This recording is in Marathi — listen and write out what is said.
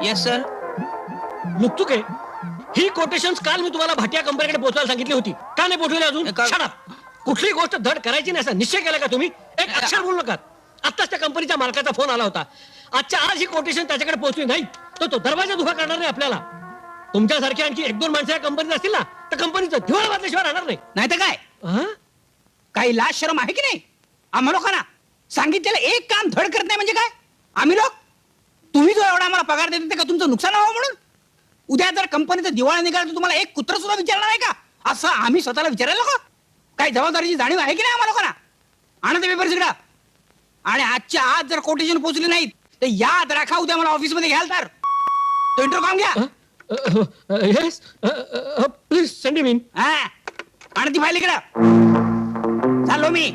Yes sir. मुक्तू के ही कोटेशन काल मी तुम्हाला भाटिया कंपनीकडे पोहोचायला सांगितली होती, का नाही पोहोचवली अजून? एका- Shut up. कुठली गोष्ट धड करायची नाही असा निश्चय केला का तुम्ही? एक अक्षर बोलू नका. आत्ताच त्या कंपनीच्या मालकाचा फोन आला होता. आजच्या आज ही कोटेशन त्याच्याकडे पोहोचली नाही तर तो दरवाजा उभा करणार नाही आपल्याला. तुमच्यासारखी आणखी एक दोन माणसं या कंपनीत असतील ना तर कंपनीचं दिवाळ बांधल्याशिवाय राहणार नाही. नाही तर काय, हा? काही लाज शरम आहे की नाही आम्हा लोकांना? सांगितलेलं एक काम धड करत नाही म्हणजे काय? आम्ही लोक, तुम्ही जो एवढा आम्हाला पगार देते का तुमचं नुकसान व्हावं म्हणून? उद्या जर कंपनीचं दिवाळ निघालं तर तुम्हाला एक कुत्र सुद्धा विचारणार आहे का? असं आम्ही स्वतःला विचारायला का? काही जबाबदारीची जाणीव आहे की नाही आम्हा लोकांना? आणा ते पेपर सगळं. आणि आजच्या आज जर कोटेशन पोहोचली नाहीत तर याद राखा, उद्या मला ऑफिसमध्ये घ्याल तर तो इंटरव्ह्यू घ्या. Yes please send me. हा, आणि ती फाईल इकडं. चाललो मी.